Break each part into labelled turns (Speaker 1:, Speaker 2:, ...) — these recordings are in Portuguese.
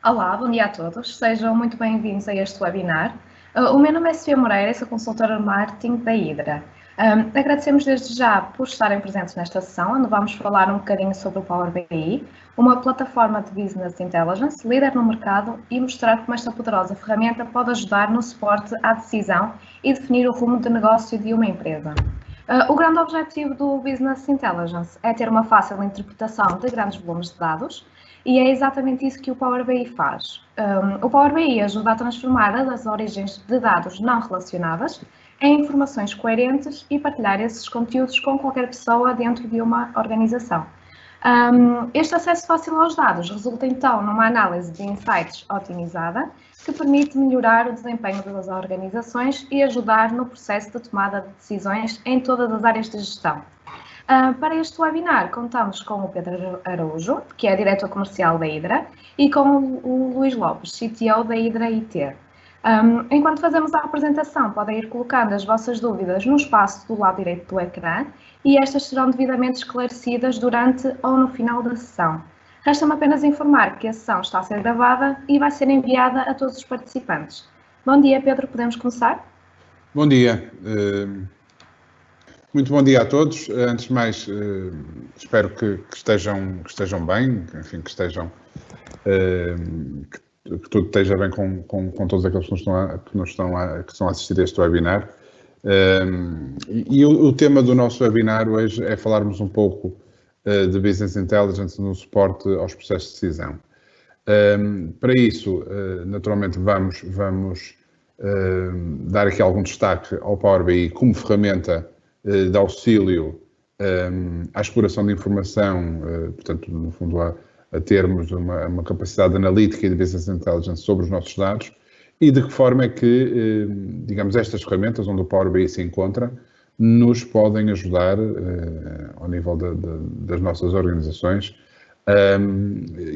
Speaker 1: Olá, bom dia a todos. Sejam muito bem-vindos a este webinar. O meu nome é Sofia Moreira, sou consultora de marketing da Hydra. Agradecemos desde já por estarem presentes nesta sessão, onde vamos falar um bocadinho sobre o Power BI, uma plataforma de Business Intelligence, líder no mercado, e mostrar como esta poderosa ferramenta pode ajudar no suporte à decisão e definir o rumo de negócio de uma empresa. O grande objetivo do Business Intelligence é ter uma fácil interpretação de grandes volumes de dados, e é exatamente isso que o Power BI faz. O Power BI ajuda a transformar as origens de dados não relacionadas em informações coerentes e partilhar esses conteúdos com qualquer pessoa dentro de uma organização. Este acesso fácil aos dados resulta então numa análise de insights otimizada que permite melhorar o desempenho das organizações e ajudar no processo de tomada de decisões em todas as áreas de gestão. Para este webinar, contamos com o Pedro Araújo, que é diretor comercial da Hydra, e com o Luís Lopes, CTO da Hydra IT. Enquanto fazemos a apresentação, podem ir colocando as vossas dúvidas no espaço do lado direito do ecrã e estas serão devidamente esclarecidas durante ou no final da sessão. Resta-me apenas informar que a sessão está a ser gravada e vai ser enviada a todos os participantes. Bom dia, Pedro, podemos começar?
Speaker 2: Bom dia. Muito bom dia a todos. Antes de mais, espero que estejam bem, enfim, que tudo esteja bem com todos aqueles que estão a assistir a este webinar. O tema do nosso webinar hoje é falarmos um pouco de Business Intelligence no suporte aos processos de decisão. Para isso, naturalmente, vamos dar aqui algum destaque ao Power BI como ferramenta de auxílio à exploração de informação, portanto, no fundo, a termos uma capacidade analítica e de Business Intelligence sobre os nossos dados, e de que forma é que, digamos, estas ferramentas onde o Power BI se encontra, nos podem ajudar, ao nível das nossas organizações,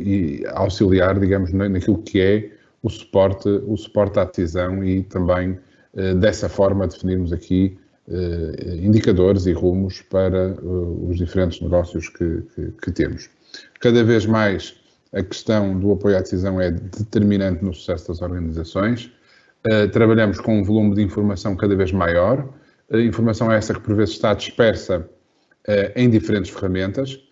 Speaker 2: e auxiliar, digamos, naquilo que é o suporte à decisão e também, dessa forma, definirmos aqui indicadores e rumos para os diferentes negócios que temos. Cada vez mais a questão do apoio à decisão é determinante no sucesso das organizações. Trabalhamos com um volume de informação cada vez maior, informação essa que por vezes está dispersa em diferentes ferramentas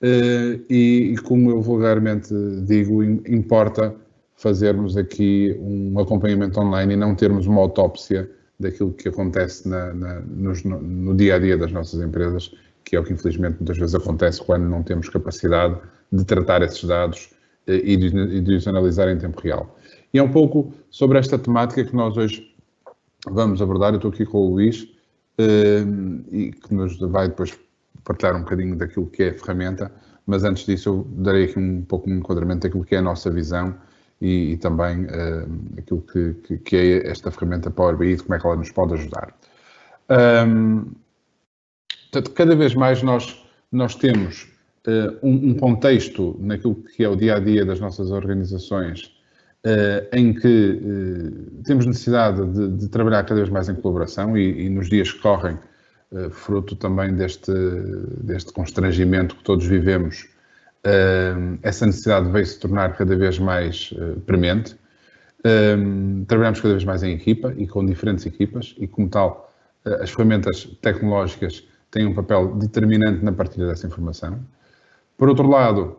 Speaker 2: e como eu vulgarmente digo, importa fazermos aqui um acompanhamento online e não termos uma autópsia daquilo que acontece no dia-a-dia das nossas empresas, que é o que infelizmente muitas vezes acontece quando não temos capacidade de tratar esses dados e de os analisar em tempo real. E é um pouco sobre esta temática que nós hoje vamos abordar. Eu estou aqui com o Luís e que nos vai depois partilhar um bocadinho daquilo que é a ferramenta, mas antes disso eu darei aqui um pouco um enquadramento daquilo que é a nossa visão e também aquilo que é esta ferramenta Power BI e como é que ela nos pode ajudar. Portanto, cada vez mais nós temos um contexto naquilo que é o dia-a-dia das nossas organizações em que temos necessidade de trabalhar cada vez mais em colaboração e nos dias que correm, fruto também deste constrangimento que todos vivemos, essa necessidade veio se tornar cada vez mais premente. Trabalhamos cada vez mais em equipa e com diferentes equipas e, como tal, as ferramentas tecnológicas têm um papel determinante na partilha dessa informação. Por outro lado,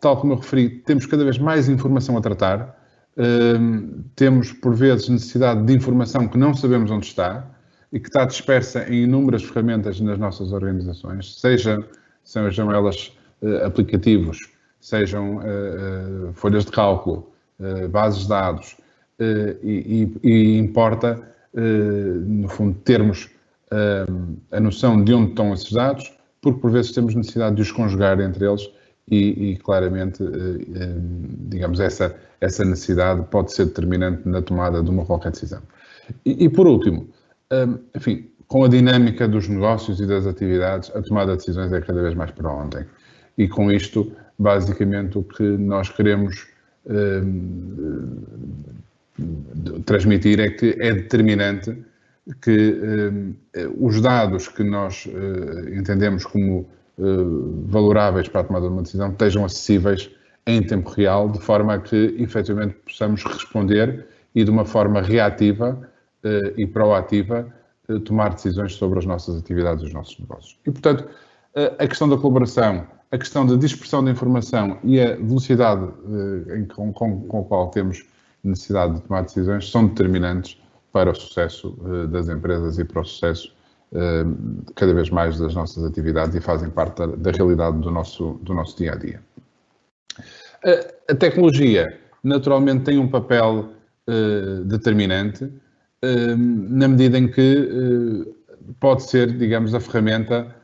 Speaker 2: tal como eu referi, temos cada vez mais informação a tratar, temos por vezes necessidade de informação que não sabemos onde está e que está dispersa em inúmeras ferramentas nas nossas organizações, sejam elas aplicativos, sejam folhas de cálculo, bases de dados, e importa, no fundo, termos a noção de onde estão esses dados, porque por vezes temos necessidade de os conjugar entre eles e claramente, digamos, essa necessidade pode ser determinante na tomada de uma qualquer decisão. E por último, enfim, com a dinâmica dos negócios e das atividades, a tomada de decisões é cada vez mais para ontem. E com isto, basicamente, o que nós queremos transmitir é que é determinante que os dados que nós entendemos como valoráveis para a tomada de uma decisão estejam acessíveis em tempo real, de forma a que, efetivamente, possamos responder e, de uma forma reativa e proativa, tomar decisões sobre as nossas atividades e os nossos negócios. E, portanto, a questão da colaboração, a questão da dispersão da informação e a velocidade com a qual temos necessidade de tomar decisões são determinantes para o sucesso das empresas e para o sucesso cada vez mais das nossas atividades e fazem parte da realidade do nosso dia a dia. A tecnologia, naturalmente, tem um papel determinante na medida em que pode ser, digamos, a ferramenta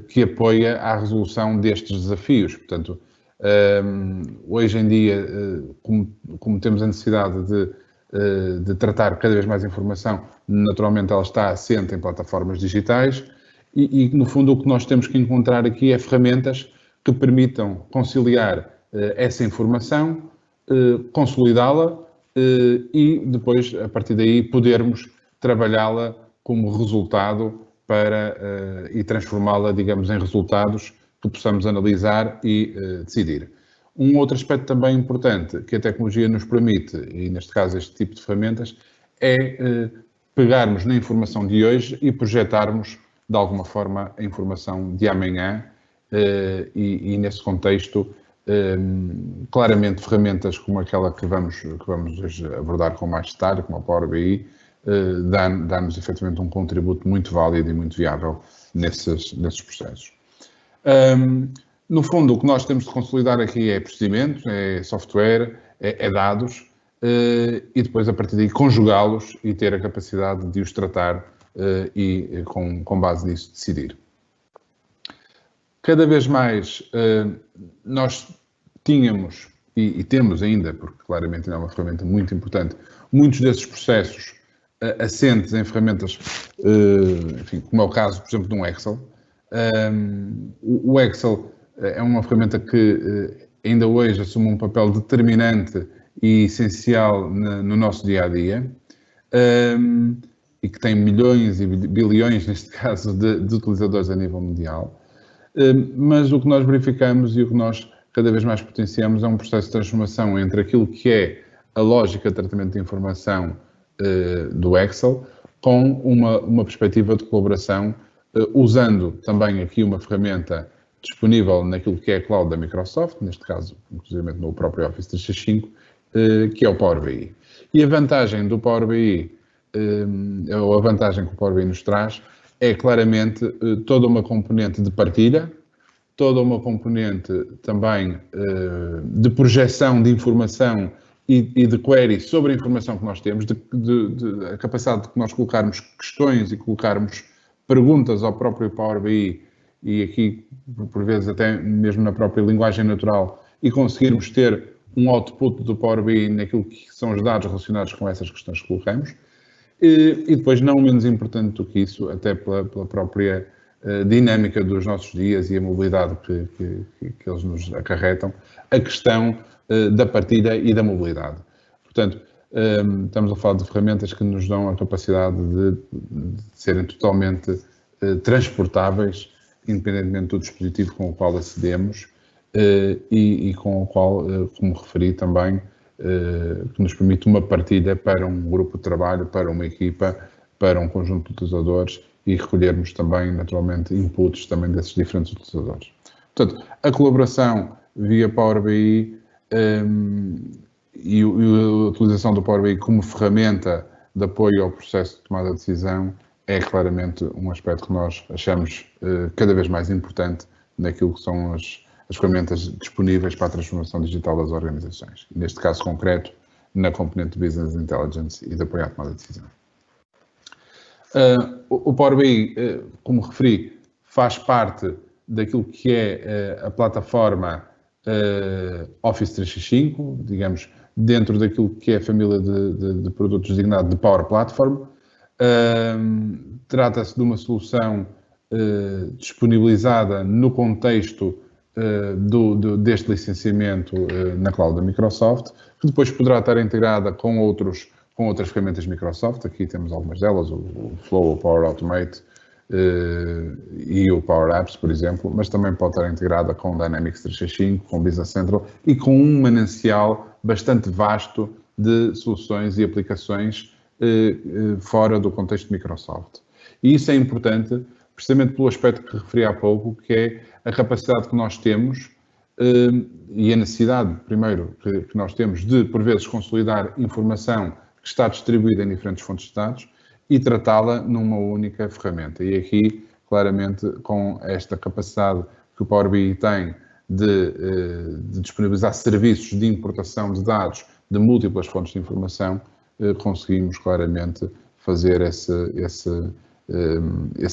Speaker 2: que apoia a resolução destes desafios. Portanto, hoje em dia, como temos a necessidade de tratar cada vez mais informação, naturalmente ela está assente em plataformas digitais e, no fundo, o que nós temos que encontrar aqui é ferramentas que permitam conciliar essa informação, consolidá-la e depois, a partir daí, podermos trabalhá-la como resultado e transformá-la, digamos, em resultados que possamos analisar e decidir. Um outro aspecto também importante que a tecnologia nos permite, e neste caso este tipo de ferramentas, é pegarmos na informação de hoje e projetarmos, de alguma forma, a informação de amanhã e nesse contexto, claramente ferramentas como aquela que vamos hoje abordar com mais detalhe, como a Power BI, dá-nos efetivamente um contributo muito válido e muito viável nesses processos. No fundo, o que nós temos de consolidar aqui é procedimentos, é software, é dados, e depois, a partir daí, conjugá-los e ter a capacidade de os tratar e, com base nisso, decidir. Cada vez mais nós tínhamos, e temos ainda, porque claramente é uma ferramenta muito importante, muitos desses processos assentes em ferramentas, enfim, como é o caso, por exemplo, de um Excel. O Excel é uma ferramenta que ainda hoje assume um papel determinante e essencial no nosso dia-a-dia e que tem milhões e bilhões, neste caso, de utilizadores a nível mundial. Mas o que nós verificamos e o que nós cada vez mais potenciamos é um processo de transformação entre aquilo que é a lógica de tratamento de informação do Excel com uma perspectiva de colaboração, usando também aqui uma ferramenta disponível naquilo que é a cloud da Microsoft, neste caso, inclusive no próprio Office 365, que é o Power BI. E a vantagem do Power BI, ou a vantagem que o Power BI nos traz, é claramente toda uma componente de partilha, toda uma componente também de projeção de informação e de query sobre a informação que nós temos, a capacidade de que nós colocarmos questões e colocarmos perguntas ao próprio Power BI, e aqui, por vezes, até mesmo na própria linguagem natural, e conseguirmos ter um output do Power BI naquilo que são os dados relacionados com essas questões que colocamos. E depois, não menos importante do que isso, até pela própria dinâmica dos nossos dias e a mobilidade que eles nos acarretam, a questão da partilha e da mobilidade. Portanto, estamos a falar de ferramentas que nos dão a capacidade de serem totalmente transportáveis, independentemente do dispositivo com o qual acedemos e com o qual, como referi também, que nos permite uma partilha para um grupo de trabalho, para uma equipa, para um conjunto de utilizadores e recolhermos também, naturalmente, inputs também desses diferentes utilizadores. Portanto, a colaboração via Power BI e a utilização do Power BI como ferramenta de apoio ao processo de tomada de decisão é claramente um aspecto que nós achamos cada vez mais importante naquilo que são as ferramentas disponíveis para a transformação digital das organizações. Neste caso concreto, na componente de Business Intelligence e de apoio à tomada de decisão. O Power BI, como referi, faz parte daquilo que é a plataforma Office 365, digamos, dentro daquilo que é a família de produtos designado de Power Platform. Trata-se de uma solução disponibilizada no contexto deste licenciamento na cloud da Microsoft, que depois poderá estar integrada com outras ferramentas Microsoft. Aqui temos algumas delas, o Flow, o Power Automate, e o Power Apps, por exemplo, mas também pode estar integrada com o Dynamics 365, com o Business Central e com um manancial bastante vasto de soluções e aplicações fora do contexto de Microsoft. E isso é importante precisamente pelo aspecto que referi há pouco, que é a capacidade que nós temos e a necessidade, primeiro, que nós temos de, por vezes, consolidar informação que está distribuída em diferentes fontes de dados e tratá-la numa única ferramenta. E aqui, claramente, com esta capacidade que o Power BI tem de disponibilizar serviços de importação de dados de múltiplas fontes de informação, conseguimos claramente fazer esse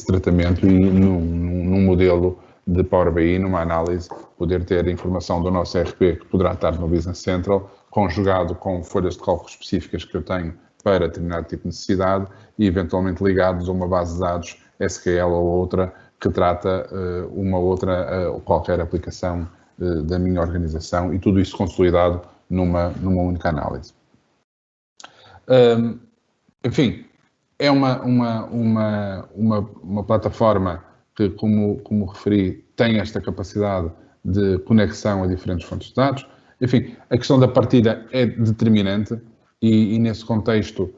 Speaker 2: tratamento e num modelo de Power BI, numa análise, poder ter informação do nosso ERP que poderá estar no Business Central, conjugado com folhas de cálculo específicas que eu tenho para determinado tipo de necessidade e eventualmente ligados a uma base de dados SQL ou outra que trata uma outra ou qualquer aplicação da minha organização e tudo isso consolidado numa única análise. Enfim, é uma plataforma que, como referi, tem esta capacidade de conexão a diferentes fontes de dados. Enfim, a questão da partilha é determinante e nesse contexto,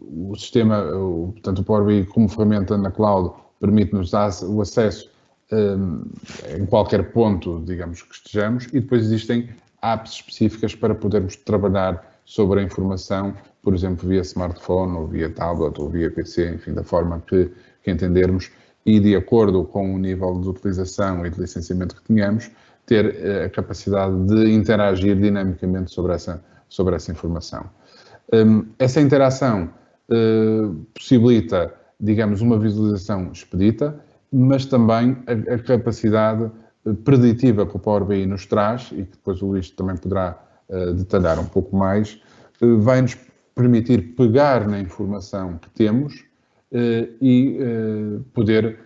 Speaker 2: o sistema, portanto, o Power BI como ferramenta na cloud permite-nos dar o acesso em qualquer ponto, digamos, que estejamos, e depois existem apps específicas para podermos trabalhar sobre a informação, por exemplo, via smartphone, ou via tablet, ou via PC, enfim, da forma que entendermos, e de acordo com o nível de utilização e de licenciamento que tenhamos, ter a capacidade de interagir dinamicamente sobre essa informação. Essa interação possibilita, digamos, uma visualização expedita, mas também a capacidade preditiva que o Power BI nos traz, e que depois o Luís também poderá detalhar um pouco mais, vai-nos permitir pegar na informação que temos e poder,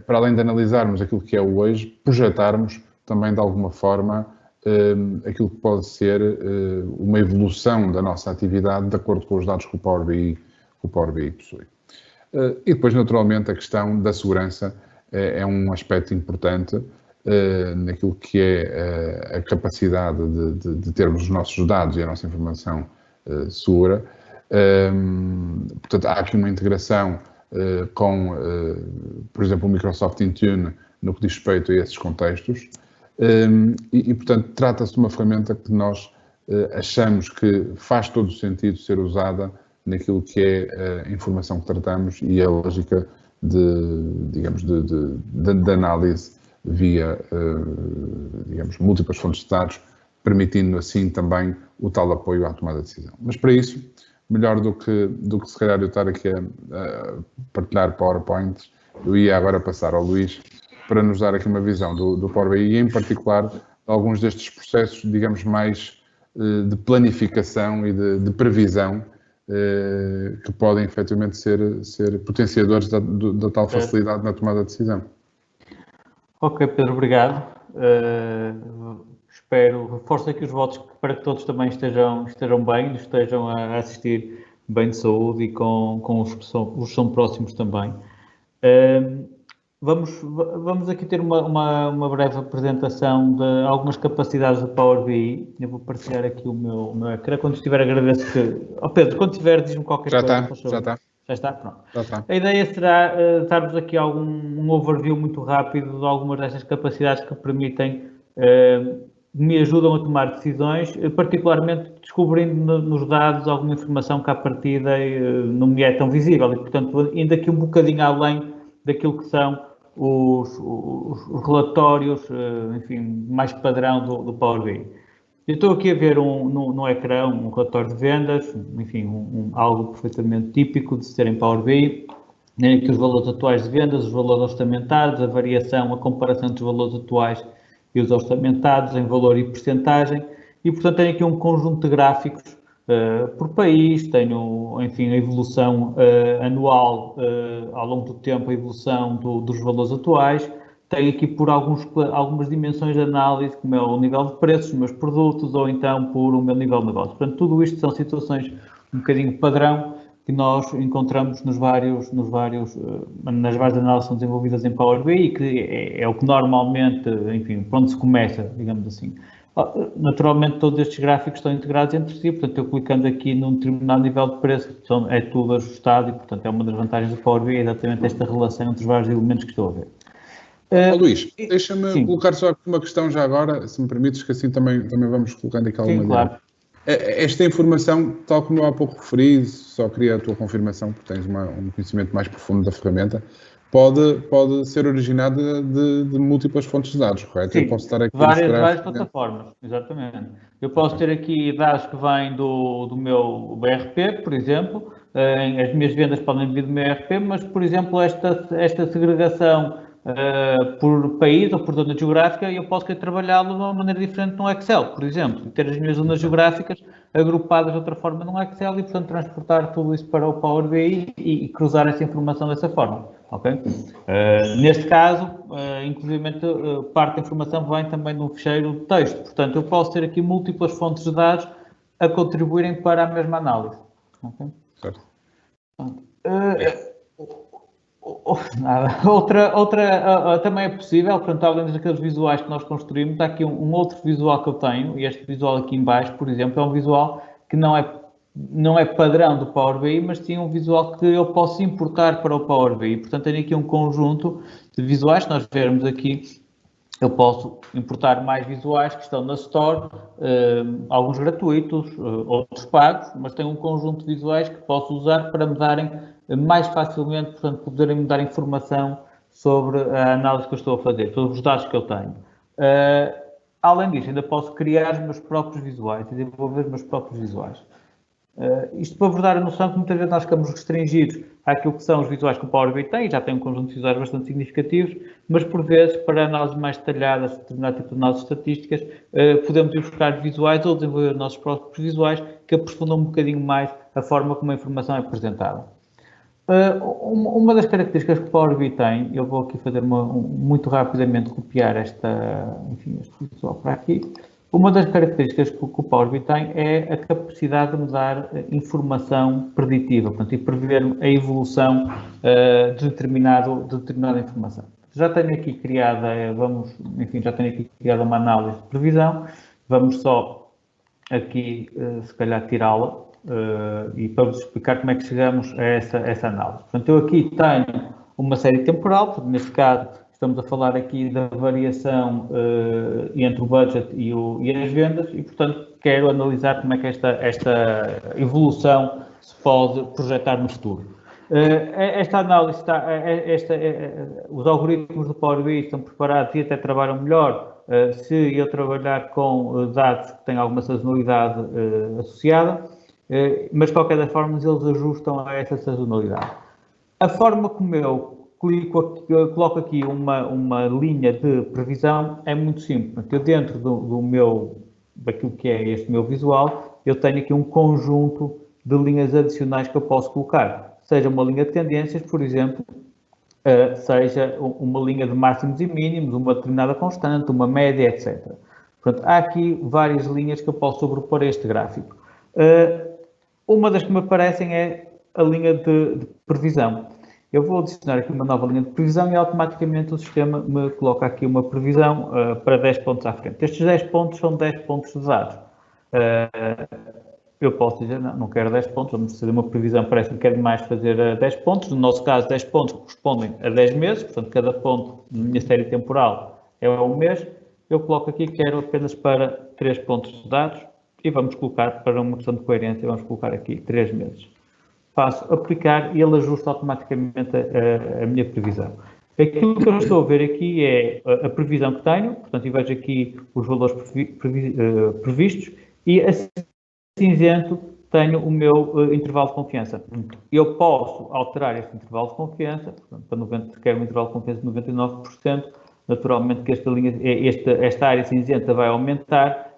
Speaker 2: para além de analisarmos aquilo que é o hoje, projetarmos também de alguma forma aquilo que pode ser uma evolução da nossa atividade de acordo com os dados que o Power BI possui. E depois, naturalmente, a questão da segurança é um aspecto importante naquilo que é a capacidade de termos os nossos dados e a nossa informação segura. Portanto, há aqui uma integração com, por exemplo, o Microsoft Intune no que diz respeito a esses contextos e portanto, trata-se de uma ferramenta que nós achamos que faz todo o sentido ser usada naquilo que é a informação que tratamos e a lógica digamos, de análise via, digamos, múltiplas fontes de dados, permitindo assim também o tal apoio à tomada de decisão. Mas para isso, melhor do que se calhar eu estar aqui a partilhar PowerPoints, eu ia agora passar ao Luís para nos dar aqui uma visão do Power BI e, em particular, alguns destes processos, digamos, mais de planificação e de previsão que podem efetivamente ser potenciadores da tal facilidade na tomada de decisão.
Speaker 3: Ok, Pedro, obrigado. Reforço aqui os votos para que todos também estejam bem, estejam a assistir bem de saúde e com os que são próximos também. Vamos aqui ter uma breve apresentação de algumas capacidades do Power BI. Eu vou partilhar aqui o meu ecrã. Quando estiver, agradeço que... Pedro, quando estiver, diz-me qualquer coisa.
Speaker 2: Já está.
Speaker 3: Já está? Pronto.
Speaker 2: Já está.
Speaker 3: A ideia será dar-vos aqui um overview muito rápido de algumas destas capacidades que permitem, me ajudam a tomar decisões, particularmente descobrindo nos dados alguma informação que à partida não me é tão visível e, portanto, indo aqui um bocadinho além daquilo que são os relatórios, enfim, mais padrão do Power BI. Eu estou aqui a ver no ecrã um relatório de vendas, enfim, algo perfeitamente típico de se ter em Power BI, em que os valores atuais de vendas, os valores orçamentados, a variação, a comparação entre os valores atuais e os orçamentados em valor e percentagem, e portanto tenho aqui um conjunto de gráficos por país, tenho, enfim, a evolução anual ao longo do tempo, a evolução dos valores atuais, tenho aqui por algumas dimensões de análise, como é o nível de preços dos meus produtos, ou então por o meu nível de negócio. Portanto, tudo isto são situações um bocadinho padrão que nós encontramos nas várias análises que são desenvolvidas em Power BI, que é o que normalmente, enfim, por onde se começa, digamos assim. Naturalmente, todos estes gráficos estão integrados entre si, portanto, eu clicando aqui num determinado nível de preço, é tudo ajustado e, portanto, é uma das vantagens do Power BI, é exatamente esta relação entre os vários elementos que estou a ver.
Speaker 2: Luís, deixa-me colocar só uma questão já agora, se me permites, que assim também vamos colocando aqui alguma
Speaker 3: claro.
Speaker 2: Esta informação, tal como eu há pouco referi, só queria a tua confirmação, porque tens um conhecimento mais profundo da ferramenta, pode ser originada de múltiplas fontes de dados, correto?
Speaker 3: Sim,
Speaker 2: eu posso estar aqui
Speaker 3: várias plataformas, exatamente. Eu posso ter aqui dados que vêm do meu ERP, por exemplo, as minhas vendas podem vir do meu ERP, mas, por exemplo, esta segregação por país ou por zona geográfica, eu posso querer trabalhá-lo de uma maneira diferente no Excel, por exemplo, e ter as minhas zonas geográficas agrupadas de outra forma no Excel e, portanto, transportar tudo isso para o Power BI e cruzar essa informação dessa forma. Okay? Neste caso, inclusive, parte da informação vem também de um ficheiro de texto. Portanto, eu posso ter aqui múltiplas fontes de dados a contribuírem para a mesma análise. Okay? Certo. Outra também é possível, portanto, além daqueles visuais que nós construímos, há aqui um outro visual que eu tenho, e este visual aqui em baixo, por exemplo, é um visual que não é padrão do Power BI, mas sim um visual que eu posso importar para o Power BI. Portanto, tenho aqui um conjunto de visuais, se nós vermos aqui, eu posso importar mais visuais que estão na Store, alguns gratuitos, outros pagos, mas tenho um conjunto de visuais que posso usar para me darem mais facilmente, portanto, poderem me dar informação sobre a análise que eu estou a fazer, sobre os dados que eu tenho. Além disso, ainda posso criar os meus próprios visuais e desenvolver os meus próprios visuais. Isto para vos dar a noção que muitas vezes nós ficamos restringidos àquilo que são os visuais que o Power BI tem, já tem um conjunto de visuais bastante significativos, mas por vezes, para análises mais detalhadas, determinado tipo de análises estatísticas, podemos ir buscar visuais ou desenvolver os nossos próprios visuais que aprofundam um bocadinho mais a forma como a informação é apresentada. Uma das características que o Power BI tem, eu vou aqui fazer muito rapidamente copiar este visual para aqui. Uma das características que o Power BI tem é a capacidade de me dar informação preditiva, portanto, e prever a evolução de determinada informação. Já tenho aqui criada, uma análise de previsão, vamos só aqui, se calhar, tirá-la. E para vos explicar como é que chegamos a essa análise. Portanto, eu aqui tenho uma série temporal, portanto, neste caso estamos a falar aqui da variação entre o budget e as vendas e, portanto, quero analisar como é que esta evolução se pode projetar no futuro. Esta análise os algoritmos do Power BI estão preparados e até trabalham melhor se eu trabalhar com dados que têm alguma sazonalidade associada. Mas de qualquer das formas eles ajustam a essa sazonalidade. A forma como eu coloco aqui uma linha de previsão é muito simples. Eu dentro daquilo que é este meu visual, eu tenho aqui um conjunto de linhas adicionais que eu posso colocar. Seja uma linha de tendências, por exemplo, seja uma linha de máximos e mínimos, uma determinada constante, uma média, etc. Portanto, há aqui várias linhas que eu posso sobrepor a este gráfico. Uma das que me aparecem é a linha de previsão. Eu vou adicionar aqui uma nova linha de previsão e automaticamente o sistema me coloca aqui uma previsão para 10 pontos à frente. Estes 10 pontos são 10 pontos de dados. Eu posso dizer, não quero 10 pontos, vamos fazer uma previsão, parece-me que é demais fazer 10 pontos. No nosso caso, 10 pontos correspondem a 10 meses, portanto, cada ponto na minha série temporal é um mês. Eu coloco aqui, quero apenas para 3 pontos de dados. E vamos colocar, para uma questão de coerência, vamos colocar aqui 3 meses. Faço aplicar e ele ajusta automaticamente a minha previsão. Aquilo que eu estou a ver aqui é a previsão que tenho, portanto, eu vejo aqui os valores previstos e a cinzento tenho o meu intervalo de confiança. Eu posso alterar este intervalo de confiança, portanto, se quero um intervalo de confiança de 99%, naturalmente que esta área cinzenta vai aumentar,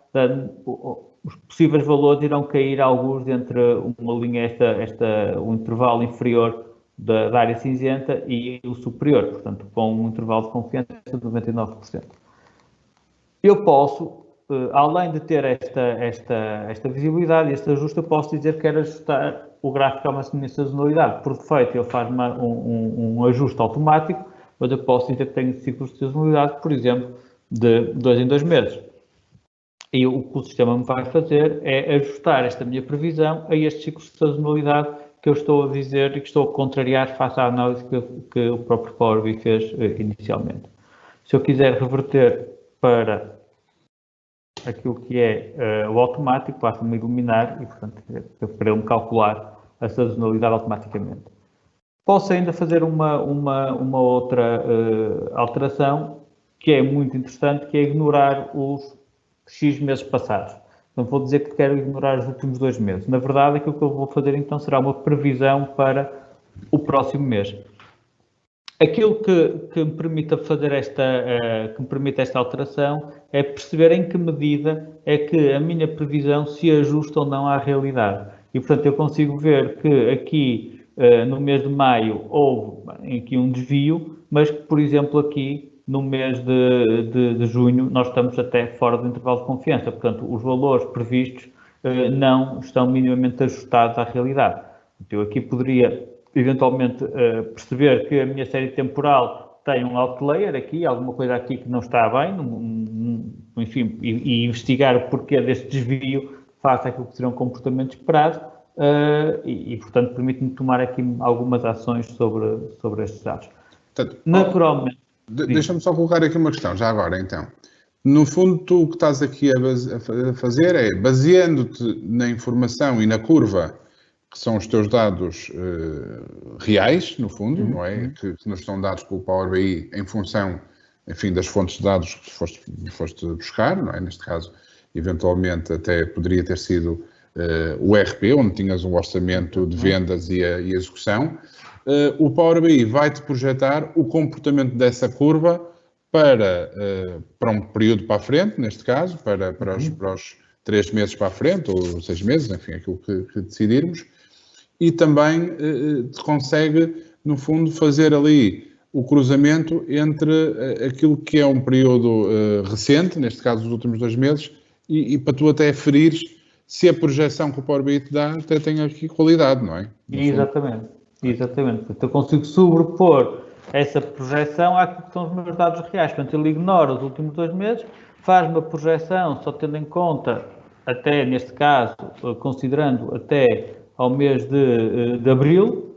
Speaker 3: os possíveis valores irão cair alguns entre uma linha, o intervalo inferior da área cinzenta e o superior, portanto, com um intervalo de confiança de 99%. Eu posso, além de ter esta visibilidade, este ajuste, eu posso dizer que quero ajustar o gráfico é uma sazonalidade. Por defeito, ele faz um ajuste automático, mas eu posso dizer que tenho ciclos de sazonalidade, por exemplo, de 2 em 2 meses. E o que o sistema me vai fazer é ajustar esta minha previsão a estes ciclos de sazonalidade que eu estou a dizer e que estou a contrariar face à análise que o próprio Power BI fez inicialmente. Se eu quiser reverter para aquilo que é o automático, basta-me iluminar e, portanto, para ele me calcular a sazonalidade automaticamente. Posso ainda fazer uma outra alteração que é muito interessante, que é ignorar os X meses passados. Não vou dizer que quero ignorar os últimos 2 meses. Na verdade, aquilo que eu vou fazer então será uma previsão para o próximo mês. Aquilo que me permite fazer esta alteração é perceber em que medida é que a minha previsão se ajusta ou não à realidade. E, portanto, eu consigo ver que aqui, no mês de maio, houve aqui um desvio, mas que, por exemplo, aqui, no mês de junho, nós estamos até fora do intervalo de confiança. Portanto, os valores previstos não estão minimamente ajustados à realidade. Então, eu aqui poderia eventualmente perceber que a minha série temporal tem um outlier aqui, alguma coisa aqui que não está bem, enfim, e investigar o porquê deste desvio face àquilo que será um comportamento esperado e portanto, permite-me tomar aqui algumas ações sobre estes dados.
Speaker 2: Portanto,
Speaker 3: naturalmente...
Speaker 2: Deixa-me só colocar aqui uma questão, já agora, então. No fundo, tu o que estás aqui a fazer é, baseando-te na informação e na curva que são os teus dados reais, no fundo, não é? Que nos estão dados pelo Power BI em função, enfim, das fontes de dados que foste buscar, não é? Neste caso, eventualmente até poderia ter sido o ERP, onde tinhas um orçamento de vendas e a execução. O Power BI vai-te projetar o comportamento dessa curva para um período para a frente, neste caso, para os 3 meses para a frente, ou 6 meses, enfim, aquilo que decidirmos. E também consegue, no fundo, fazer ali o cruzamento entre aquilo que é um período recente, neste caso os últimos 2 meses, e para tu até aferires se a projeção que o Power BI te dá até tem aqui qualidade, não é?
Speaker 3: Exatamente. Portanto, eu consigo sobrepor essa projeção àquilo que são os meus dados reais. Portanto, ele ignora os últimos 2 meses, faz uma projeção só tendo em conta, até neste caso, considerando até ao mês de abril,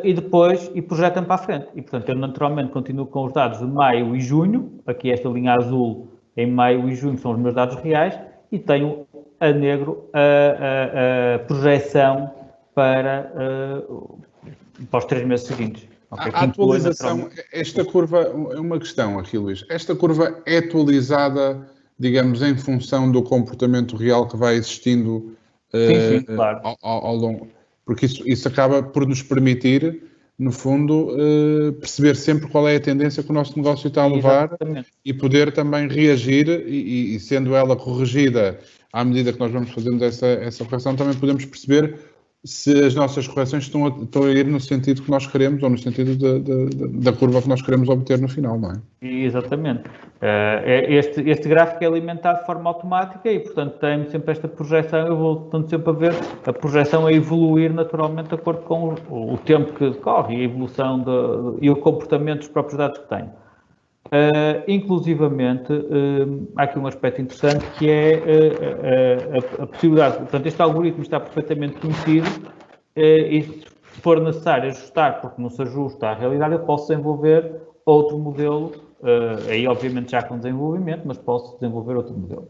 Speaker 3: e depois projeta-me para a frente. E, portanto, eu naturalmente continuo com os dados de maio e junho, aqui esta linha azul em maio e junho são os meus dados reais, e tenho a negro a projeção para os 3 meses seguintes. Okay?
Speaker 2: A atualização, esta curva, é uma questão aqui, Luís, esta curva é atualizada, digamos, em função do comportamento real que vai existindo
Speaker 3: sim, claro.
Speaker 2: ao longo, porque isso acaba por nos permitir, no fundo, perceber sempre qual é a tendência que o nosso negócio está a levar. Exatamente. E poder também reagir e sendo ela corrigida à medida que nós vamos fazendo essa correção, também podemos perceber se as nossas correções estão a ir no sentido que nós queremos ou no sentido da curva que nós queremos obter no final, não é?
Speaker 3: Exatamente. Este gráfico é alimentado de forma automática e, portanto, tem sempre esta projeção. Eu vou, portanto, sempre a ver a projeção a evoluir naturalmente de acordo com o tempo que decorre e a evolução e o comportamento dos próprios dados que tenho. Inclusivamente, há aqui um aspecto interessante que é a possibilidade, portanto, este algoritmo está perfeitamente conhecido e se for necessário ajustar, porque não se ajusta à realidade, eu posso desenvolver outro modelo, aí obviamente já com desenvolvimento, mas posso desenvolver outro modelo.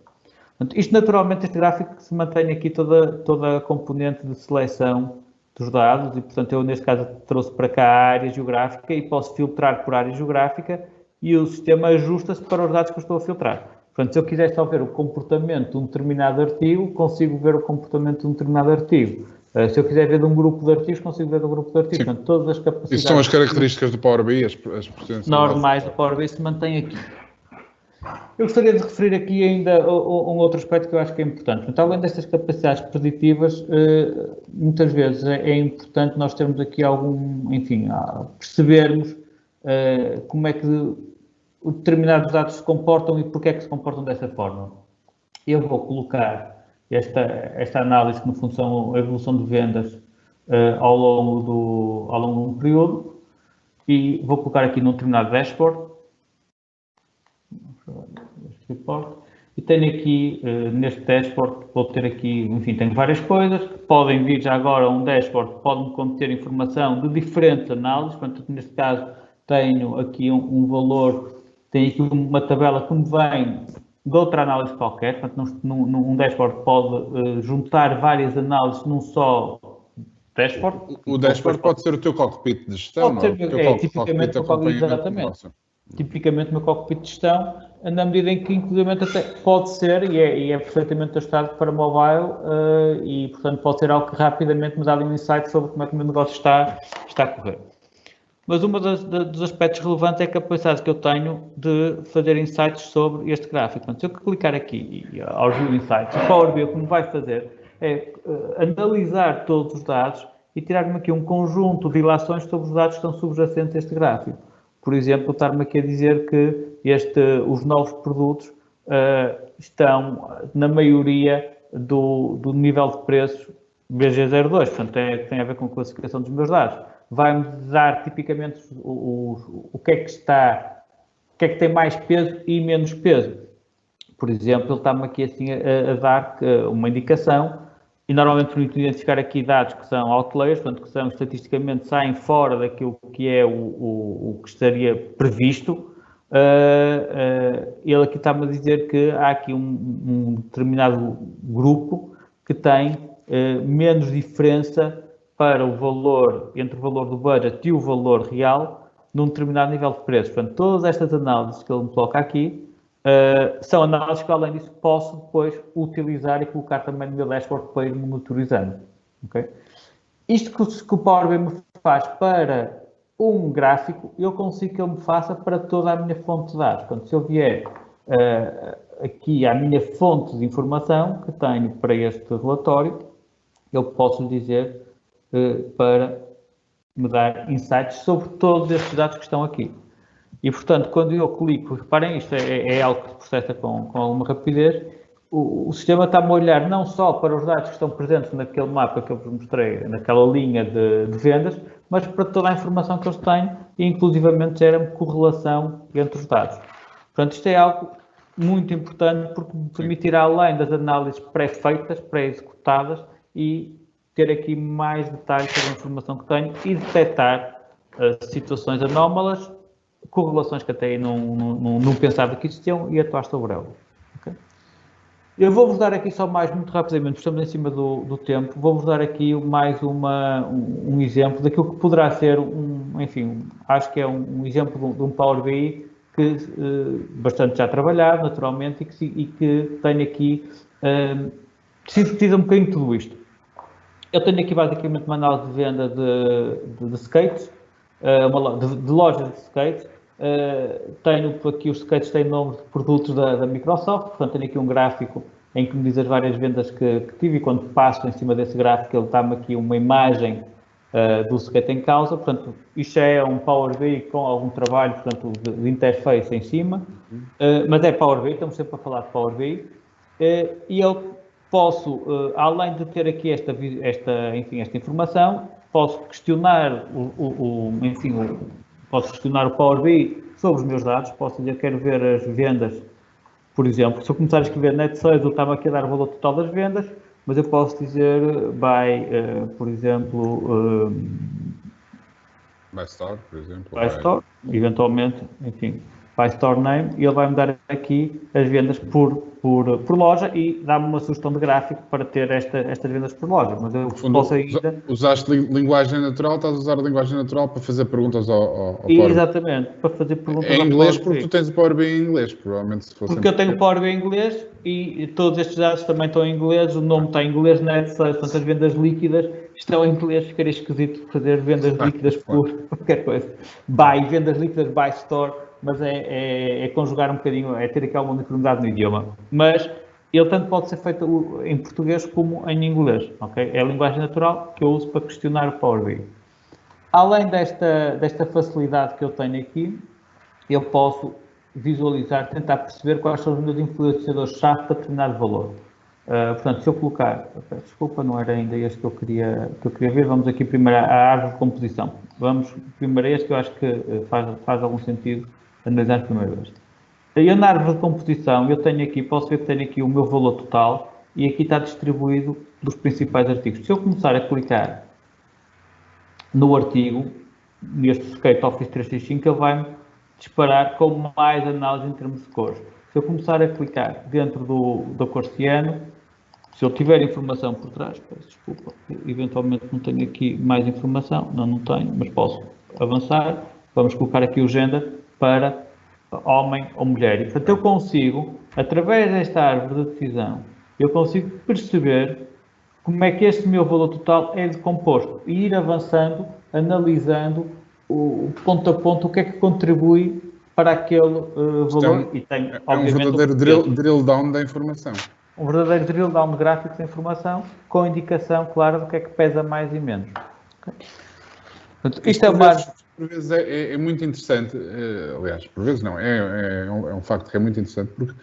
Speaker 3: Portanto, isto naturalmente, este gráfico se mantém aqui toda a componente de seleção dos dados e, portanto, eu neste caso trouxe para cá a área geográfica e posso filtrar por área geográfica e o sistema ajusta-se para os dados que eu estou a filtrar. Portanto, se eu quiser só ver o comportamento de um determinado artigo, consigo ver o comportamento de um determinado artigo. Se eu quiser ver de um grupo de artigos, consigo ver de um grupo de artigos. Portanto, todas as capacidades...
Speaker 2: Isso são as características do Power BI, as
Speaker 3: normais do Power BI se mantêm aqui. Eu gostaria de referir aqui ainda um outro aspecto que eu acho que é importante. Portanto, além destas capacidades preditivas, muitas vezes é importante nós termos aqui percebermos como é que determinados dados se comportam e porque é que se comportam dessa forma. Eu vou colocar esta análise que, no fundo, são a evolução de vendas ao longo de um período e vou colocar aqui num determinado dashboard. E tenho aqui, neste dashboard, vou ter aqui, enfim, tenho várias coisas, podem vir já agora um dashboard, pode-me conter informação de diferentes análises, portanto, neste caso tenho aqui um valor, tenho aqui uma tabela que me vem de outra análise qualquer, portanto, num dashboard pode juntar várias análises num só dashboard.
Speaker 2: O dashboard pode ser o teu cockpit de gestão,
Speaker 3: pode ser, tipicamente o cockpit, exatamente. Tipicamente o meu cockpit de gestão, na medida em que, inclusive, até pode ser, e é perfeitamente ajustado para mobile, e, portanto, pode ser algo que rapidamente me dá um insight sobre como é que o meu negócio está a correr. Mas um dos aspectos relevantes é a capacidade que eu tenho de fazer insights sobre este gráfico. Portanto, se eu clicar aqui aos View Insights, o Power BI o que me vai fazer é analisar todos os dados e tirar-me aqui um conjunto de ilações sobre os dados que estão subjacentes a este gráfico. Por exemplo, estar-me aqui a dizer que os novos produtos estão na maioria do nível de preços BG02, portanto tem a ver com a classificação dos meus dados. Vai-me dar tipicamente o que é que tem mais peso e menos peso. Por exemplo, ele está-me aqui assim a dar uma indicação e normalmente permite identificar aqui dados que são outliers, portanto que são estatisticamente saem fora daquilo que é o que estaria previsto. Ele aqui está-me a dizer que há aqui um determinado grupo que tem menos diferença para o valor, entre o valor do budget e o valor real, num determinado nível de preço. Portanto, todas estas análises que ele me coloca aqui são análises que, além disso, posso depois utilizar e colocar também no meu dashboard para ir monitorizando. Okay? Isto que o Power BI me faz para um gráfico, eu consigo que ele me faça para toda a minha fonte de dados. Portanto, se eu vier aqui à minha fonte de informação que tenho para este relatório, eu posso lhe dizer para me dar insights sobre todos estes dados que estão aqui. E, portanto, quando eu clico, reparem, isto é algo que se processa com alguma rapidez, o sistema está-me a olhar não só para os dados que estão presentes naquele mapa que eu vos mostrei, naquela linha de vendas, mas para toda a informação que eles têm e, inclusivamente, gera-me correlação entre os dados. Portanto, isto é algo muito importante porque me permitirá, além das análises pré-feitas, pré-executadas, e ter aqui mais detalhes sobre a informação que tenho e detectar situações anómalas, correlações que até aí não pensava que existiam e atuar sobre elas. Okay? Eu vou-vos dar aqui só mais, muito rapidamente, estamos em cima do tempo, vou-vos dar aqui mais um exemplo daquilo que poderá ser, enfim, acho que é um exemplo de um Power BI que bastante já trabalhado, naturalmente, e que tenho aqui, sintetiza um bocadinho tudo isto. Eu tenho aqui basicamente uma análise de venda de skates, de lojas de skates. Tenho aqui os skates têm nomes de produtos da Microsoft, portanto tenho aqui um gráfico em que me diz as várias vendas que tive e quando passo em cima desse gráfico ele dá-me aqui uma imagem do skate em causa. Portanto, isto é um Power BI com algum trabalho, portanto, de interface em cima, mas é Power BI, estamos sempre a falar de Power BI, e eu posso, além de ter aqui esta informação, posso questionar posso questionar o Power BI sobre os meus dados, posso dizer que quero ver as vendas, por exemplo, se eu começar a escrever net sales, eu estava aqui a dar o valor total das vendas, mas eu posso dizer por exemplo,
Speaker 2: by store, por exemplo.
Speaker 3: By store, eventualmente, enfim, by store name, e ele vai-me dar aqui as vendas por loja e dá-me uma sugestão de gráfico para ter estas vendas por loja. Mas eu posso ainda...
Speaker 2: Usaste linguagem natural, estás a usar a linguagem natural para fazer perguntas ao Power BI.
Speaker 3: Exatamente, para fazer perguntas
Speaker 2: em inglês, porque tu tens o Power BI em inglês, provavelmente. Se fosse
Speaker 3: porque eu tenho o Power BI em inglês e todos estes dados também estão em inglês, o nome está em inglês, net sales, portanto as vendas líquidas estão em inglês, ficaria esquisito fazer vendas líquidas por qualquer coisa. Vendas líquidas by store, mas é conjugar um bocadinho, é ter aqui alguma uniformidade no idioma. Mas ele tanto pode ser feito em português como em inglês, ok? É a linguagem natural que eu uso para questionar o Power BI. Além desta facilidade que eu tenho aqui, eu posso visualizar, tentar perceber quais são os meus influenciadores-chave para determinado valor. Portanto, se eu colocar, peço desculpa, não era ainda este que eu queria ver, vamos aqui primeiro à árvore de composição. Vamos primeiro a este, que eu acho que faz algum sentido analisar primeiro este. Eu na árvore de composição, posso ver que tenho aqui o meu valor total e aqui está distribuído dos principais artigos. Se eu começar a clicar no artigo, neste Skate Office 365, ele vai-me disparar com mais análise em termos de cores. Se eu começar a clicar dentro da cor ciano, se eu tiver informação por trás, peço desculpa, eventualmente não tenho aqui mais informação, não tenho, mas posso avançar. Vamos colocar aqui o gênero para homem ou mulher. E, portanto, eu consigo, através desta árvore de decisão, eu consigo perceber como é que este meu valor total é decomposto e ir avançando, analisando ponto a ponto o que é que contribui para aquele valor. E tem, obviamente,
Speaker 2: um verdadeiro drill down da informação.
Speaker 3: Um verdadeiro drill down de gráficos de informação com indicação clara do que é que pesa mais e menos. Okay. Portanto, isto
Speaker 2: por vezes é muito interessante, aliás, por vezes não, é um facto que é muito interessante, porque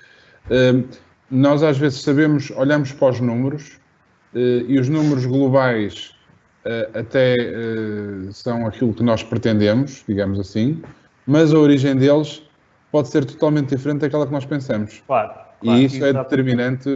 Speaker 2: nós às vezes olhamos para os números e os números globais até são aquilo que nós pretendemos, digamos assim, mas a origem deles pode ser totalmente diferente daquela que nós pensamos.
Speaker 3: Claro,
Speaker 2: e isso é determinante.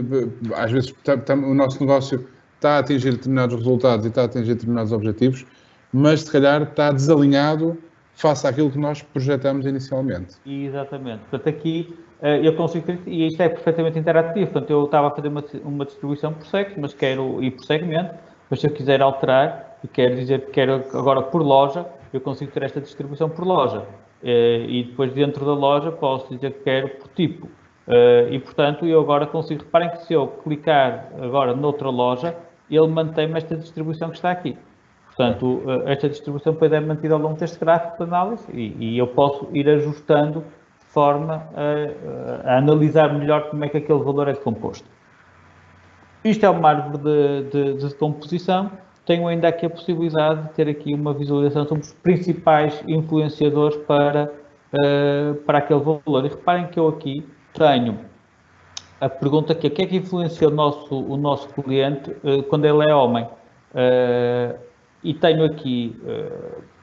Speaker 2: Às vezes o nosso negócio está a atingir determinados resultados e está a atingir determinados objetivos, mas se calhar está desalinhado face àquilo que nós projetamos inicialmente.
Speaker 3: Exatamente. Portanto, aqui eu consigo ter, e isto é perfeitamente interativo. Portanto, eu estava a fazer uma distribuição por sexo, mas quero ir por segmento, mas se eu quiser alterar e quero dizer que quero agora por loja, eu consigo ter esta distribuição por loja. E depois dentro da loja posso dizer que quero por tipo. E portanto, eu agora consigo, reparem que se eu clicar agora noutra loja, ele mantém-me esta distribuição que está aqui. Portanto, esta distribuição depois é mantida ao longo deste gráfico de análise e eu posso ir ajustando de forma a analisar melhor como é que aquele valor é decomposto. Isto é uma árvore de decomposição. Tenho ainda aqui a possibilidade de ter aqui uma visualização sobre os principais influenciadores para aquele valor. E reparem que eu aqui tenho a pergunta que é: o que é que influencia o nosso cliente quando ele é homem? E tenho aqui,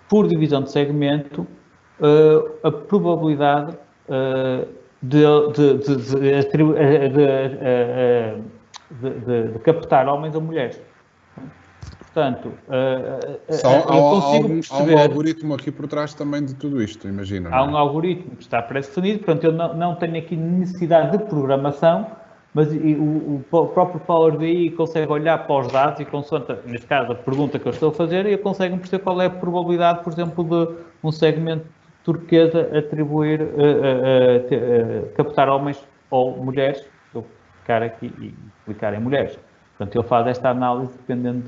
Speaker 3: por divisão de segmento, a probabilidade de captar homens ou mulheres. Portanto, eu consigo perceber...
Speaker 2: Há um algoritmo aqui por trás também de tudo isto, imagina.
Speaker 3: Há um algoritmo que está pré-definido, portanto, eu não tenho aqui necessidade de programação, mas o próprio Power BI consegue olhar para os dados e, consoante, neste caso, a pergunta que eu estou a fazer, e consegue perceber qual é a probabilidade, por exemplo, de um segmento turquesa atribuir, captar homens ou mulheres. Vou clicar aqui e clicar em mulheres. Portanto, ele faz esta análise dependendo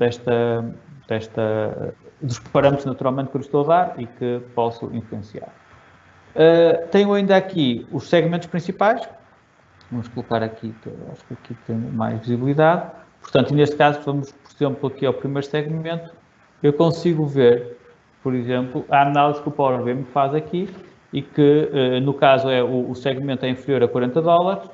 Speaker 3: dos parâmetros, naturalmente, que eu estou a dar e que posso influenciar. Tenho ainda aqui os segmentos principais. Vamos colocar aqui, acho que aqui tem mais visibilidade. Portanto, neste caso, vamos, por exemplo, aqui ao primeiro segmento. Eu consigo ver, por exemplo, a análise que o Power BI me faz aqui e que, no caso, o segmento é inferior a $40.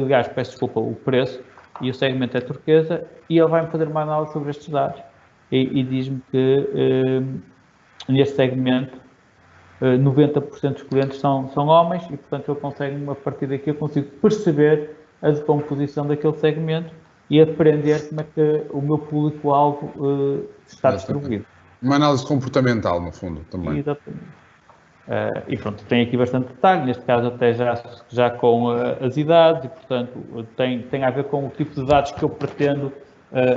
Speaker 3: Aliás, peço desculpa, o preço, e o segmento é turquesa, e ele vai-me fazer uma análise sobre estes dados e diz-me que neste segmento 90% dos clientes são homens e, portanto, a partir daqui eu consigo perceber a decomposição daquele segmento e aprender como é que o meu público-alvo está distribuído.
Speaker 2: Uma análise comportamental, no fundo, também.
Speaker 3: Exatamente. E pronto, tem aqui bastante detalhe, neste caso até já com as idades e, portanto, tem a ver com o tipo de dados que eu pretendo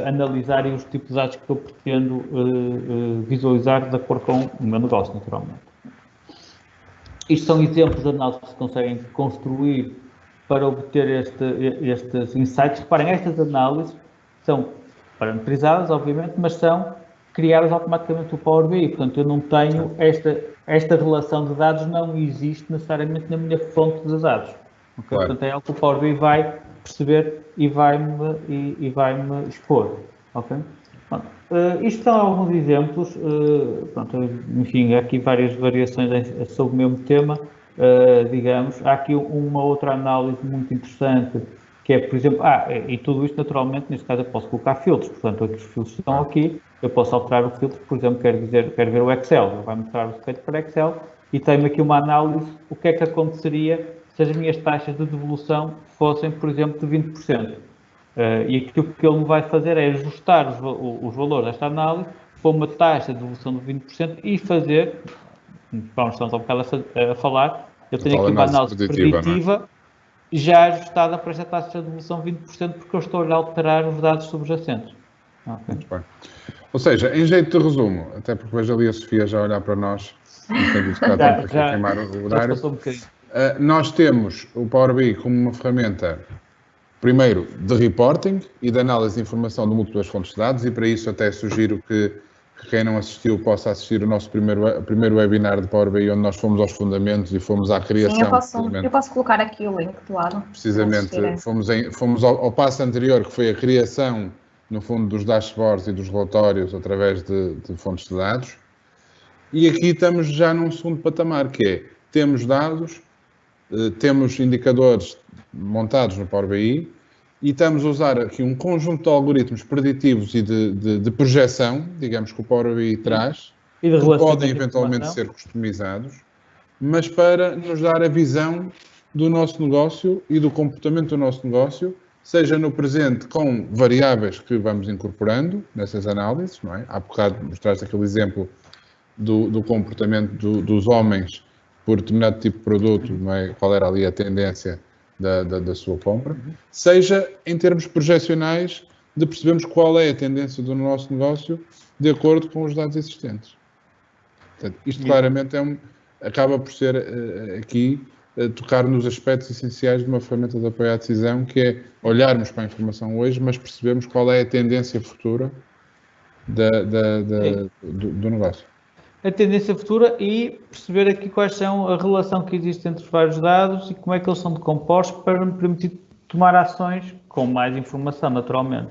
Speaker 3: analisar e os tipos de dados que eu pretendo visualizar de acordo com o meu negócio, naturalmente. Isto são exemplos de análise que se conseguem construir para obter estes insights. Reparem, estas análises são parametrizadas, obviamente, mas são criadas automaticamente pelo Power BI. Portanto, eu não tenho esta relação de dados, não existe necessariamente na minha fonte de dados. Okay? Claro. Portanto, é algo que o Power BI vai perceber e vai-me expor. Okay? Pronto. Isto são alguns exemplos. Pronto, enfim, há aqui várias variações sobre o mesmo tema. Digamos, há aqui uma outra análise muito interessante que é, por exemplo, e tudo isto naturalmente, neste caso eu posso colocar filtros, portanto os filtros estão aqui, eu posso alterar o filtro, por exemplo, quero ver o Excel, ele vai mostrar o defeito para Excel, e tenho aqui uma análise, o que é que aconteceria se as minhas taxas de devolução fossem, por exemplo, de 20%. E aquilo que ele me vai fazer é ajustar os valores desta análise para uma taxa de devolução de 20% e fazer, vamos estamos um bocado a falar, eu tenho aqui uma análise preditiva já ajustada para esta taxa de devolução de 20%, porque eu estou a alterar os dados subjacentes. Okay.
Speaker 2: Muito bem. Ou seja, em jeito de resumo, até porque vejo ali a Sofia já olhar para nós, já queimar o horário. Nós temos o Power BI como uma ferramenta, primeiro, de reporting e de análise de informação de múltiplas fontes de dados, e para isso até sugiro que quem não assistiu possa assistir o nosso primeiro webinar de Power BI, onde nós fomos aos fundamentos e fomos à criação.
Speaker 1: Sim, eu posso colocar aqui o link do lado.
Speaker 2: Precisamente, fomos ao passo anterior, que foi a criação, no fundo, dos dashboards e dos relatórios através de fontes de dados. E aqui estamos já num segundo patamar, que é, temos dados, temos indicadores montados no Power BI e estamos a usar aqui um conjunto de algoritmos preditivos e de projeção, digamos, que o Power BI traz, que podem eventualmente ser customizados, mas para nos dar a visão do nosso negócio e do comportamento do nosso negócio, seja no presente com variáveis que vamos incorporando nessas análises, não é? Há bocado mostraste aquele exemplo do comportamento dos homens por determinado tipo de produto, não é? Qual era ali a tendência da sua compra, seja em termos projecionais de percebermos qual é a tendência do nosso negócio de acordo com os dados existentes. Portanto, isto claramente acaba por ser aqui tocar nos aspectos essenciais de uma ferramenta de apoio à decisão, que é olharmos para a informação hoje, mas percebermos qual é a tendência futura do negócio.
Speaker 3: A tendência futura e perceber aqui quais são a relação que existe entre os vários dados e como é que eles são decompostos para me permitir tomar ações com mais informação, naturalmente.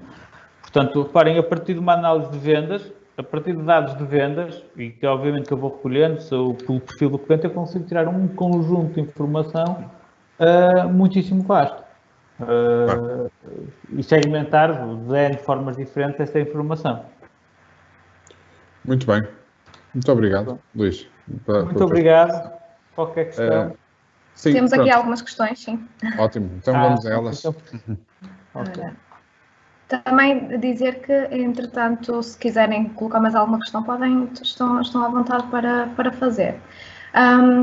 Speaker 3: Portanto, reparem, a partir de uma análise de vendas, a partir de dados de vendas, e que obviamente que eu vou recolhendo, pelo perfil do cliente, eu consigo tirar um conjunto de informação muitíssimo vasto. E segmentar de N formas diferentes esta informação.
Speaker 2: Muito bem. Muito obrigado, Luís.
Speaker 3: Muito obrigado. Qualquer questão.
Speaker 1: Sim, temos aqui algumas questões, sim.
Speaker 2: Ótimo, então vamos a elas.
Speaker 1: Okay. Também dizer que, entretanto, se quiserem colocar mais alguma questão, estão à vontade para fazer.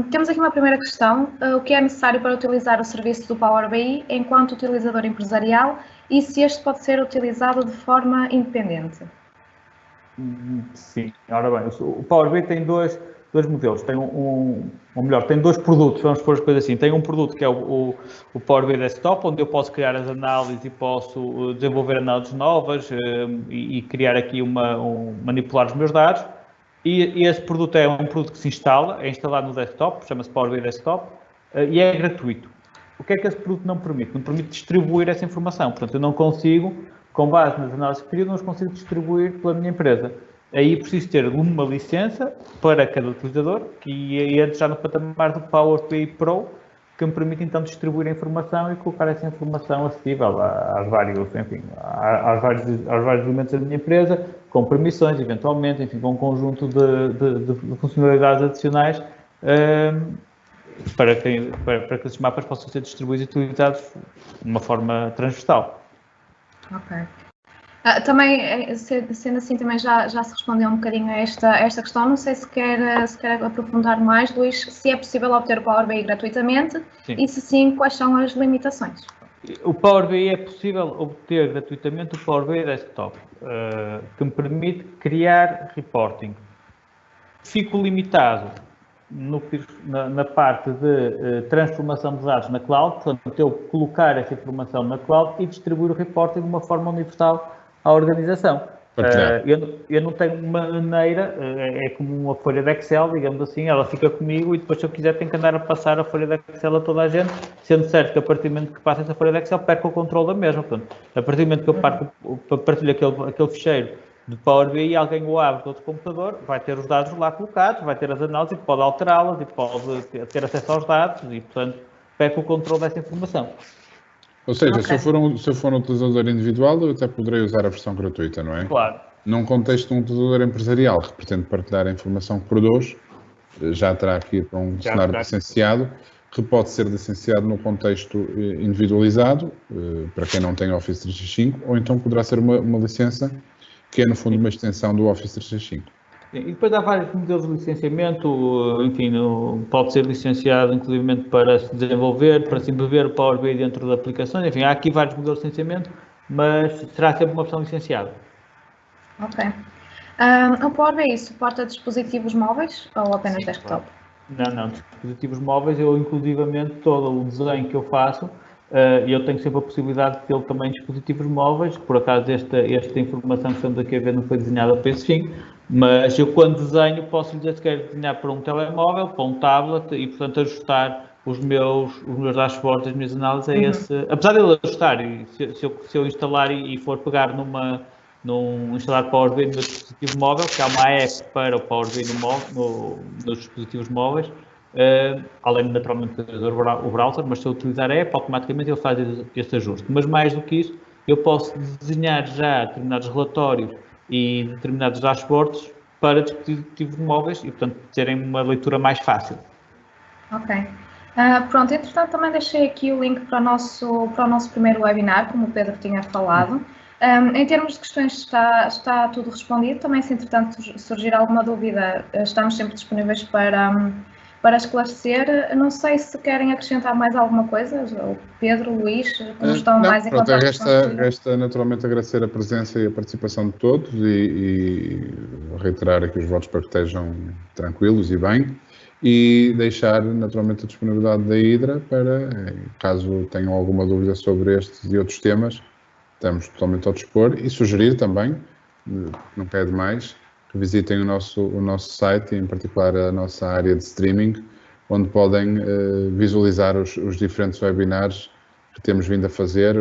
Speaker 1: Temos aqui uma primeira questão. O que é necessário para utilizar o serviço do Power BI enquanto utilizador empresarial e se este pode ser utilizado de forma independente?
Speaker 3: Sim, ora bem, o Power BI tem dois modelos, tem tem dois produtos, vamos pôr as coisas assim. Tem um produto que é o Power BI Desktop, onde eu posso criar as análises e posso desenvolver análises novas e criar aqui manipular os meus dados. E esse produto é um produto que se instala, é instalado no desktop, chama-se Power BI Desktop, e é gratuito. O que é que esse produto não permite? Não permite distribuir essa informação, portanto eu não consigo, com base nas análises que crio, não os consigo distribuir pela minha empresa. Aí preciso ter uma licença para cada utilizador, que entra já no patamar do Power BI Pro, que me permite então distribuir a informação e colocar essa informação acessível aos vários elementos da minha empresa, com permissões, eventualmente, enfim, com um conjunto de funcionalidades adicionais para que esses mapas possam ser distribuídos e utilizados de uma forma transversal.
Speaker 1: Ok. Também, sendo assim, também já se respondeu um bocadinho a esta questão. Não sei se quer aprofundar mais, Luís, se é possível obter o Power BI gratuitamente. Sim. E se sim, quais são as limitações?
Speaker 3: O Power BI é possível obter gratuitamente o Power BI Desktop, que me permite criar reporting. Fico limitado na parte de transformação de dados na cloud, portanto, eu colocar essa informação na cloud e distribuir o reporting de uma forma universal à organização. Eu não tenho uma maneira, é como uma folha de Excel, digamos assim, ela fica comigo e depois, se eu quiser, tenho que andar a passar a folha de Excel a toda a gente, sendo certo que a partir do momento que passa essa folha de Excel, perco o controle da mesma. Portanto, a partir do momento que eu partilho aquele ficheiro de Power BI, alguém o abre do outro computador, vai ter os dados lá colocados, vai ter as análises, pode alterá-las e pode ter acesso aos dados e, portanto, perco o controle dessa informação.
Speaker 2: Ou seja,
Speaker 1: Ok.
Speaker 2: se eu for um utilizador individual, eu até poderei usar a versão gratuita, não é?
Speaker 3: Claro.
Speaker 2: Num contexto de um utilizador empresarial que pretende partilhar a informação que produz, já terá que ir para um cenário licenciado, que pode ser licenciado no contexto individualizado, para quem não tem Office 365, ou então poderá ser uma licença que é, no fundo, uma extensão do Office 365.
Speaker 3: E depois há vários modelos de licenciamento, enfim, pode ser licenciado inclusive para se desenvolver, para se embeber o Power BI dentro da aplicação, enfim, há aqui vários modelos de licenciamento, mas será sempre uma opção licenciada.
Speaker 1: Ok. O Power BI suporta dispositivos móveis ou apenas desktop?
Speaker 3: Não, dispositivos móveis, eu inclusivamente todo o desenho que eu faço, eu tenho sempre a possibilidade de ter também dispositivos móveis, por acaso esta informação que estamos aqui a ver não foi desenhada para esse fim, mas eu quando desenho posso dizer se quero desenhar para um telemóvel, para um tablet e portanto ajustar os meus dashboards, as minhas análises a esse, apesar de eu ajustar, e se eu instalar e for pegar instalar Power BI no meu dispositivo móvel, que há uma app para o Power BI nos dispositivos móveis, além de naturalmente o browser, mas se eu utilizar a app, automaticamente ele faz este ajuste. Mas mais do que isso, eu posso desenhar já determinados relatórios e determinados dashboards para dispositivos móveis e, portanto, terem uma leitura mais fácil.
Speaker 1: Ok. Pronto, entretanto também deixei aqui o link para o nosso primeiro webinar, como o Pedro tinha falado. Em termos de questões está tudo respondido, também se entretanto surgir alguma dúvida, estamos sempre disponíveis para esclarecer. Não sei se querem acrescentar mais alguma coisa, o Pedro, o Luís, como estão mais em contato.
Speaker 2: Resta naturalmente agradecer a presença e a participação de todos e reiterar aqui os votos para que estejam tranquilos e bem. E deixar naturalmente a disponibilidade da Hidra para, caso tenham alguma dúvida sobre estes e outros temas, estamos totalmente ao dispor e sugerir também, não quer demais, que visitem o nosso site, em particular a nossa área de streaming, onde podem visualizar os diferentes webinars que temos vindo a fazer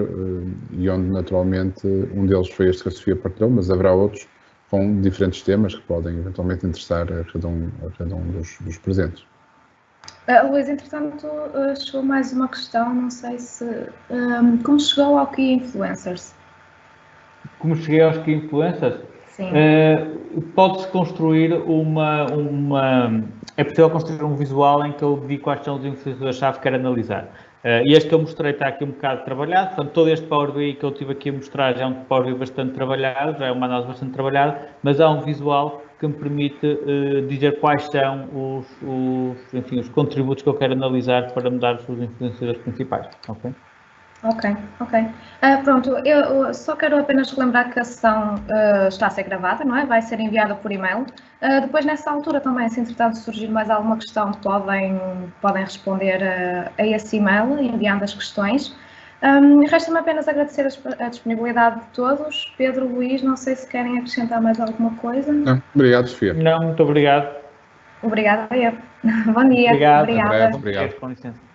Speaker 2: e onde naturalmente um deles foi este que a Sofia partilhou, mas haverá outros com diferentes temas que podem eventualmente interessar a cada um dos presentes.
Speaker 1: Luís, entretanto, chegou mais uma questão, não sei se... como chegou ao Key Influencers?
Speaker 3: Como cheguei aos Key Influencers?
Speaker 1: Sim.
Speaker 3: Pode-se construir é possível construir um visual em que eu digo quais são os influenciadores-chave que quero analisar. E este que eu mostrei está aqui um bocado trabalhado, portanto, todo este Power BI que eu tive aqui a mostrar já é um Power BI bastante trabalhado, já é uma análise bastante trabalhada, mas há um visual que me permite dizer quais são os contributos que eu quero analisar para me dar os influenciadores principais. Ok?
Speaker 1: Ok. Pronto, eu só quero apenas relembrar que a sessão está a ser gravada, não é? Vai ser enviada por e-mail. Depois, nessa altura também, se entretanto surgir mais alguma questão, podem responder a esse e-mail, enviando as questões. Resta-me apenas agradecer a disponibilidade de todos. Pedro, Luís, não sei se querem acrescentar mais alguma coisa.
Speaker 2: Não, obrigado, Sofia.
Speaker 3: Não, muito obrigado.
Speaker 1: Obrigada. Bom dia.
Speaker 3: Obrigado.
Speaker 1: Obrigada.
Speaker 2: Obrigado.
Speaker 3: Com licença.